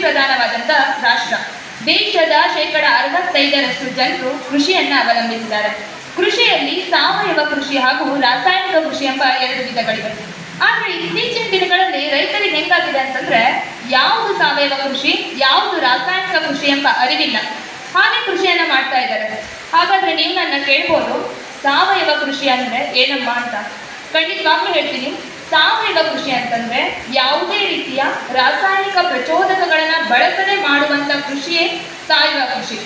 ಪ್ರಧಾನವಾದಂಥ ರಾಷ್ಟ್ರ. ದೇಶದ 65% ಜನರು ಕೃಷಿಯನ್ನ ಅವಲಂಬಿಸಿದ್ದಾರೆ. ಕೃಷಿಯಲ್ಲಿ ಸಾವಯವ ಕೃಷಿ ಹಾಗೂ ರಾಸಾಯನಿಕ ಕೃಷಿ ಎಂಬ 2 ವಿಧಗಳಿವೆ. ಆದ್ರೆ ಇತ್ತೀಚಿನ ದಿನಗಳಲ್ಲಿ ರೈತರಿಗೆ ಹೆಂಗಾಗಿದೆ ಅಂತಂದ್ರೆ ಯಾವುದು ಸಾವಯವ ಕೃಷಿ, ಯಾವುದು ರಾಸಾಯನಿಕ ಕೃಷಿ ಎಂಬ ಅರಿವಿಲ್ಲ. ಹಾಗೆ ಕೃಷಿಯನ್ನ ಮಾಡ್ತಾ ಇದ್ದಾರೆ. ಹಾಗಾದ್ರೆ ನೀವು ನನ್ನ ಕೇಳ್ಬೋದು, ಸಾವಯವ ಕೃಷಿ ಅಂದ್ರೆ ಏನಮ್ಮ ಅಂತ. ಖಂಡಿತವಾಗ್ಲೂ ಹೇಳ್ತೀನಿ. ಸಾವಯವ ಕೃಷಿ ಅಂತಂದ್ರೆ ಯಾವುದೇ ರೀತಿಯ ರಾಸಾಯನಿಕ ಪ್ರಚೋದಕಗಳನ್ನ ಬಳಸದೆ ಮಾಡುವಂತ ಕೃಷಿಯೇ ಸಾವಯವ ಕೃಷಿ.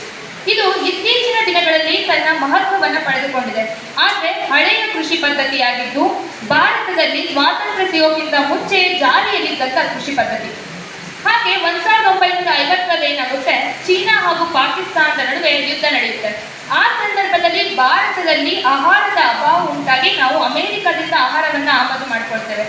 ಇದು ಇತ್ತೀಚಿನ ದಿನಗಳಲ್ಲಿ ತನ್ನ ಮಹತ್ವವನ್ನು ಪಡೆದುಕೊಂಡಿದೆ. ಆದರೆ ಹಳೆಯ ಕೃಷಿ ಪದ್ಧತಿಯಾಗಿದ್ದು ಭಾರತದಲ್ಲಿ ಸ್ವಾತಂತ್ರ್ಯ ಸಿಗೋಕ್ಕಿಂತ ಮುಂಚೆ ಜಾರಿಯಲ್ಲಿದ್ದಂಥ ಕೃಷಿ ಪದ್ಧತಿ. ಹಾಗೆ 1950ರಲ್ಲಿ ಏನಾಗುತ್ತೆ, ಚೀನಾ ಹಾಗೂ ಪಾಕಿಸ್ತಾನದ ನಡುವೆ ಯುದ್ಧ ನಡೆಯುತ್ತೆ. ಆ ಸಂದರ್ಭದಲ್ಲಿ ಭಾರತದಲ್ಲಿ ಆಹಾರದ ಅಭಾವ ಉಂಟಾಗಿ ನಾವು ಅಮೆರಿಕದಿಂದ ಆಹಾರವನ್ನು ಆಮದು ಮಾಡಿಕೊಳ್ತೇವೆ.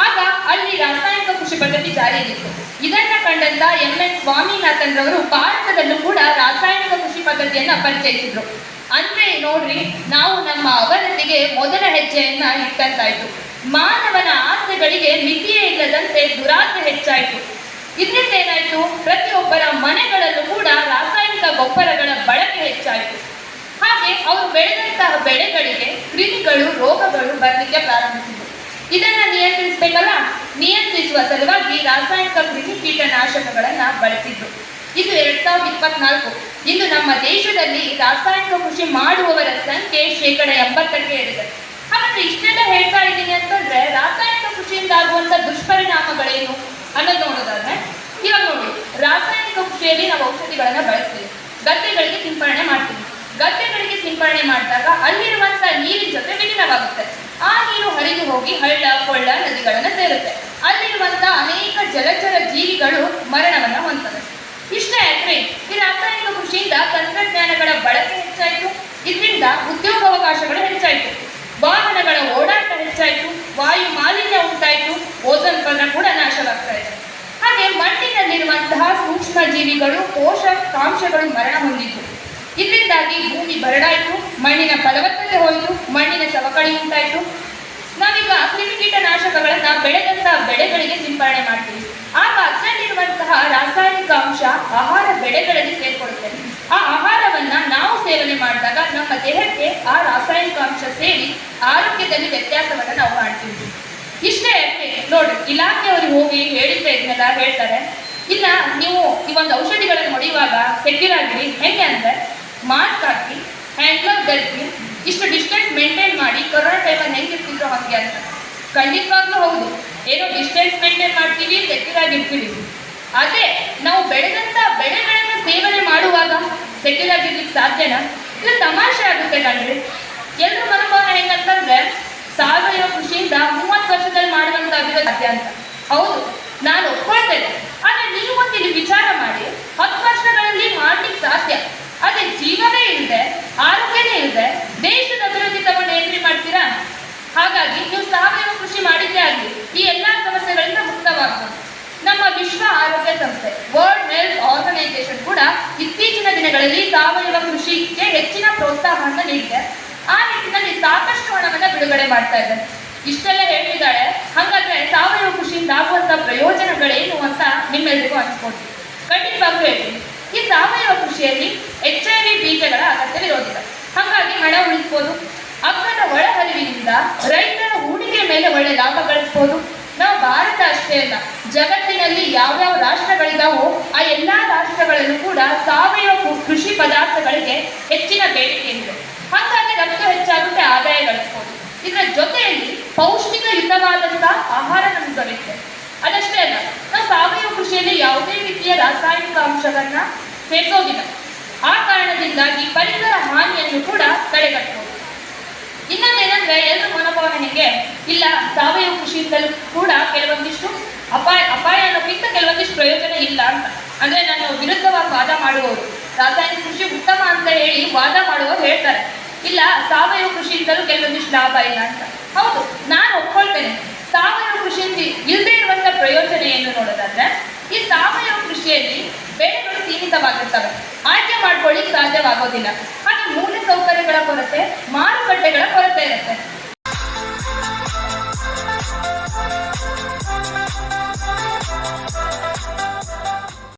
ಆಗ ಅಲ್ಲಿ ರಾಸಾಯನಿಕ ಕೃಷಿ ಪದ್ಧತಿ ಜಾರಿಯಲ್ಲಿತ್ತು. ಇದನ್ನ ಕಂಡಂತ MS ಸ್ವಾಮಿನಾಥನ್ ರವರು ಭಾರತದಲ್ಲೂ ಕೂಡ ರಾಸಾಯನಿಕ ಕೃಷಿ ಪದ್ಧತಿಯನ್ನ ಪರಿಚಯಿಸಿದ್ರು. ಅಂದ್ರೆ ನೋಡ್ರಿ, ನಾವು ನಮ್ಮ ಅವನತಿಗೆ ಮೊದಲ ಹೆಜ್ಜೆಯನ್ನ ಇಟ್ಟಂತಾಯ್ತು. ಮಾನವನ ಆಸೆಗಳಿಗೆ ಮಿತಿಯೇ ಇಲ್ಲದಂತೆ ದುರಾಸೆ ಹೆಚ್ಚಾಯಿತು. ಇದರಿಂದ ಏನಾಯ್ತು, ಪ್ರತಿಯೊಬ್ಬರ ಮನೆಗಳಲ್ಲೂ ಕೂಡ ರಾಸಾಯನಿಕ ಗೊಬ್ಬರಗಳ ಬಳಕೆ ಹೆಚ್ಚಾಯಿತು. ಹಾಗೆ ಅವರು ಬೆಳೆದಂತಹ ಬೆಳೆಗಳಿಗೆ ಕ್ರಿಮಿಗಳು, ರೋಗಗಳು ಬರಲಿಕ್ಕೆ ಪ್ರಾರಂಭಿಸಿತು. ಇದನ್ನ ನಿಯಂತ್ರಿಸಬೇಕಲ್ಲ, ನಿಯಂತ್ರಿಸುವ ಸಲುವಾಗಿ ರಾಸಾಯನಿಕ ಕ್ರಿಮಿ ಕೀಟನಾಶಕಗಳನ್ನ ಬಳಸಿದ್ರು. ಇದು 2024. ಇಂದು ನಮ್ಮ ದೇಶದಲ್ಲಿ ರಾಸಾಯನಿಕ ಕೃಷಿ ಮಾಡುವವರ ಸಂಖ್ಯೆ 80%ಕ್ಕೆ ಏರಿದೆ. ಹಾಗಾದ್ರೆ ಇಷ್ಟೆಲ್ಲ ಹೇಳ್ತಾ ಇದ್ದೀನಿ ಅಂತಂದ್ರೆ ರಾಸಾಯನಿಕ ಕೃಷಿಯಿಂದ ಆಗುವಂತ ದುಷ್ಪರಿಣಾಮಗಳೇನು ಅನ್ನೋದು ನೋಡೋದಾದ್ರೆ, ಇವಾಗ ನೋಡಿ, ರಾಸಾಯನಿಕ ಕೃಷಿಯಲ್ಲಿ ನಾವು ಔಷಧಿಗಳನ್ನ ಬಳಸ್ತೀವಿ, ಗದ್ದೆಗಳಿಗೆ ಸಿಂಪರಣೆ ಮಾಡ್ತೀವಿ. ಗದ್ದೆಗಳಿಗೆ ಸಿಂಪರಣೆ ಮಾಡಿದಾಗ ಅಲ್ಲಿರುವಂತ ನೀರಿನ ಜೊತೆ ವಿಲೀನವಾಗುತ್ತೆ. ಆ ನೀರು ಹರಿದು ಹೋಗಿ ಹಳ್ಳ, ಕೊಳ್ಳ, ನದಿಗಳನ್ನು ಸೇರುತ್ತೆ. ಅಲ್ಲಿರುವಂತ ಅನೇಕ ಜಲಚರ ಜೀವಿಗಳು ಮರಣವನ್ನ ಹೊಂದುತ್ತವೆ. ಇಷ್ಟೇ ಯಾಕ್ರಿ, ಈ ರಾಸಾಯನಿಕ ಕೃಷಿಯಿಂದ ತಂತ್ರಜ್ಞಾನಗಳ ಬಳಕೆ ಹೆಚ್ಚಾಯಿತು. ಇದರಿಂದ ಉದ್ಯೋಗಾವಕಾಶಗಳು ಹೆಚ್ಚಾಯಿತು, ವಾಹನಗಳ ಓಡಾಟ ಹೆಚ್ಚಾಯಿತು, ವಾಯು ಮಾಲಿನ್ಯ ಉಂಟಾಯಿತು, ಓಝೋನ್ ಪದರ ಕೂಡ ನಾಶವಾಗ್ತಾ ಇದೆ. ಹಾಗೆ ಮಣ್ಣಿನಲ್ಲಿರುವಂತಹ ಸೂಕ್ಷ್ಮ ಜೀವಿಗಳು, ಪೋಷಕಾಂಶಗಳು ಮರಣ ಹೊಂದಿತ್ತು. ಇದರಿಂದಾಗಿ ಭೂಮಿ ಬರಡಾಯಿತು, ಮಣ್ಣಿನ ಫಲವತ್ತತೆ ಹೋಯಿತು, ಮಣ್ಣಿನ ಸವಕಳಿ ಉಂಟಾಯಿತು. ನಾವೀಗ ಕ್ರಿಮಿಕೀಟನಾಶಕಗಳನ್ನ ಬೆಳೆದಂತಹ ಬೆಳೆಗಳಿಗೆ ಸಿಂಪರಣೆ ಮಾಡ್ತೀವಿ. ಆಗ ಅದರಲ್ಲಿರುವಂತಹ ರಾಸಾಯನಿಕ ಅಂಶ ಆಹಾರ ಬೆಳೆಗಳಲ್ಲಿ ಸೇರ್ಕೊಳ್ಳುತ್ತೆ. ಆ ಆಹಾರವನ್ನ ನಾವು ಸೇವನೆ ಮಾಡಿದಾಗ ನಮ್ಮ ದೇಹಕ್ಕೆ ಆ ರಾಸಾಯನಿಕ ಅಂಶ ಸೇರಿ ಆರೋಗ್ಯದಲ್ಲಿ ವ್ಯತ್ಯಾಸವನ್ನ ನಾವು ಕಾಣ್ತೀವಿ. ಇಷ್ಟೇ ನೋಡಿ, ಇಲಾಖೆಯವರು ಹೋಗಿ ಹೇಳಿದ್ರೆ ಇದನ್ನೆಲ್ಲ ಹೇಳ್ತಾರೆ, ಇಲ್ಲ ನೀವು ಈ ಒಂದು ಔಷಧಿಗಳನ್ನು ಹೊಡೆಯುವಾಗ ಸೆಕ್ಯೂರ್ ಆಗಿರಿ. ಹೆಂಗೆ ಅಂದ್ರೆ ಮಾಸ್ಕ್ ಹಾಕಿ, ಹ್ಯಾಂಡ್ ಗ್ಲೌಸ್ ಧರಿಸಿ, ಇಷ್ಟು ಡಿಸ್ಟೆನ್ಸ್ ಮೇಂಟೈನ್ ಮಾಡಿ, ಕೊರೋನಾ ಟೈಮಲ್ಲಿ ಹೆಂಗಿರ್ತಿದ್ರು ಹಾಗೆ ಅಂತ. ಖಂಡಿತವಾಗ್ಲೂ ಹೌದು, ಏನೋ ಡಿಸ್ಟೆನ್ಸ್ ಮೇಂಟೈನ್ ಮಾಡ್ತೀವಿ, ಸೆಕ್ಯೂರ್ ಆಗಿರ್ತೀವಿ. ಅದೇ ನಾವು ಬೆಳೆದಂತ ಬೆಳೆಗಳನ್ನ ಸೇವನೆ ಮಾಡುವಾಗ ಸೆಕ್ಯೂರ್ ಆಗಿರ್ಲಿಕ್ಕೆ ಸಾಧ್ಯನಾ? ಇದು ತಮಾಷೆ ಆಗುತ್ತೆ ಕಣ್ರಿ. ಎಲ್ಲರ ಮನೋಭಾವನೆ ಹೆಂಗಂತಂದ್ರೆ ಸಾವಯವ ಕೃಷಿಯಿಂದ 30 ವರ್ಷದಲ್ಲಿ ಮಾಡುವಂತ ಅಭಿವೃದ್ಧಿ ಸಾಧ್ಯ ಅಂತ. ಹೌದು, ನಾನು ಒಪ್ಕೊಳ್ತೇನೆ. ಆದ್ರೆ ನೀವು ಒಂದು ಇಲ್ಲಿ ವಿಚಾರ ಮಾಡಿ, 10 ವರ್ಷಗಳಲ್ಲಿ ಮಾಡ್ಲಿಕ್ಕೆ ಸಾಧ್ಯ. ಅದೇ ಜೀವವೇ ಇಲ್ಲದೆ, ಆರೋಗ್ಯನೇ ಇಲ್ಲದೆ ದೇಶದ ಅಭಿವೃದ್ಧಿ ತಗೊಂಡು ಏನ್ರಿ ಮಾಡ್ತೀರಾ? ಹಾಗಾಗಿ ನೀವು ಸಾವಯವ ಕೃಷಿ ಮಾಡಿದ್ದೇ ಆಗಲಿ ಈ ಎಲ್ಲಾ ಸಮಸ್ಯೆಗಳಿಂದ ಮುಕ್ತವಾಗಬಹುದು. ನಮ್ಮ ವಿಶ್ವ ಆರೋಗ್ಯ ಸಂಸ್ಥೆ, ವರ್ಲ್ಡ್ ಹೆಲ್ತ್ ಆರ್ಗನೈಸೇಷನ್ ಕೂಡ ಇತ್ತೀಚಿನ ದಿನಗಳಲ್ಲಿ ಸಾವಯವ ಕೃಷಿಗೆ ಹೆಚ್ಚಿನ ಪ್ರೋತ್ಸಾಹವನ್ನು ನೀಡಿದೆ. ಆ ನಿಟ್ಟಿನಲ್ಲಿ ಸಾಕಷ್ಟು ಹಣವನ್ನು ಬಿಡುಗಡೆ ಮಾಡ್ತಾ ಇದೆ. ಇಷ್ಟೆಲ್ಲ ಹೇಳ್ತಿದ್ದಾಳೆ, ಹಾಗಾದ್ರೆ ಸಾವಯವ ಕೃಷಿಯಿಂದ ಆಗುವಂತ ಪ್ರಯೋಜನಗಳೇನು ಅಂತ ನಿಮ್ಮೆಲ್ಲರಿಗೂ ಅನಿಸ್ಬೋದು. ಖಂಡಿತವಾಗ್ಲೂ ಹೇಳ್ತೀನಿ, ಈ ಸಾವಯವ ಕೃಷಿಯಲ್ಲಿ HIV ಬೀಜಗಳ ಅಗತ್ಯವಿರೋದಿಲ್ಲ. ಹಾಗಾಗಿ ಹಣ ಉಳಿಸ್ಬೋದು. ಅಗ್ಗದ ಒಳಹರಿವಿನಿಂದ ರೈತರ ಹೂಡಿಕೆ ಮೇಲೆ ಒಳ್ಳೆ ಲಾಭ ಗಳಿಸ್ಬೋದು. ನಾವು ಭಾರತ ಅಷ್ಟೇ ಅಲ್ಲ, ಜಗತ್ತಿನಲ್ಲಿ ಯಾವ್ಯಾವ ರಾಷ್ಟ್ರಗಳಿದಾವೋ ಆ ಎಲ್ಲಾ ರಾಷ್ಟ್ರಗಳಲ್ಲೂ ಕೂಡ ಸಾವಯವ ಕೃಷಿ ಪದಾರ್ಥಗಳಿಗೆ ಹೆಚ್ಚಿನ ಬೇಡಿಕೆ ಇದೆ. ಹಾಗಾಗಿ ರಫ್ತು ಹೆಚ್ಚಾಗುತ್ತೆ, ಆದಾಯ ಗಳಿಸ್ಬೋದು. ಇದರ ಜೊತೆಯಲ್ಲಿ ಪೌಷ್ಟಿಕಯುತವಾದಂತಹ ಆಹಾರ ನಮ್ಗೆ ದೊರೆಯುತ್ತೆ. ಅದಷ್ಟೇ ಅಲ್ಲ, ನಾವು ಸಾವಯವ ಕೃಷಿಯಲ್ಲಿ ಯಾವುದೇ ರೀತಿಯ ರಾಸಾಯನಿಕ ಅಂಶಗಳನ್ನ ಸೇರಿಸೋದಿಲ್ಲ. ಆ ಕಾರಣದಿಂದಾಗಿ ಪರಿಸರ ಹಾನಿಯನ್ನು ಕೂಡ ತಡೆಗಟ್ಟಬಹುದು. ಇನ್ನೊಂದೇನಂದ್ರೆ ಎಲ್ಲರ ಮನೋಭಾವನೆ ಹೆಂಗೆ, ಇಲ್ಲ ಸಾವಯವ ಕೃಷಿಯಿಂದಲೂ ಕೂಡ ಕೆಲವೊಂದಿಷ್ಟು ಅಪಾಯ ಅನ್ನೋಕ್ಕಿಂತ ಕೆಲವೊಂದಿಷ್ಟು ಪ್ರಯೋಜನ ಇಲ್ಲ ಅಂತ. ಅಂದ್ರೆ ನಾನು ವಿರುದ್ಧವಾಗಿ ವಾದ ಮಾಡುವವರು, ರಾಸಾಯನಿಕ ಕೃಷಿ ಉತ್ತಮ ಅಂತ ಹೇಳಿ ವಾದ ಮಾಡುವವರು ಹೇಳ್ತಾರೆ, ಇಲ್ಲ ಸಾವಯವ ಕೃಷಿಯಿಂದಲೂ ಕೆಲವೊಂದಿಷ್ಟು ಲಾಭ ಇಲ್ಲ ಅಂತ. ಹೌದು, ನಾನು ಒಪ್ಕೊಳ್ತೇನೆ. ಸಾವಯವ ಕೃಷಿಯಿಂದ ಇಲ್ಲದೆ ಇರುವಂತ ಪ್ರಯೋಜನ ಏನು ನೋಡೋದಾದ್ರೆ, ಈ ಸಾವಯವ ಕೃಷಿಯಲ್ಲಿ ಬೆಳೆಗಳು ಸೀಮಿತವಾಗಿರ್ತವೆ, ಆಯ್ಕೆ ಮಾಡ್ಕೊಳ್ಳಿಕ್ಕೆ ಸಾಧ್ಯವಾಗೋದಿಲ್ಲ. ಹಾಗೆ ಮೂಲ ಸೌಕರ್ಯಗಳ ಕೊರತೆ, ಮಾರುಕಟ್ಟೆಗಳ ಕೊರತೆ ಇರುತ್ತೆ.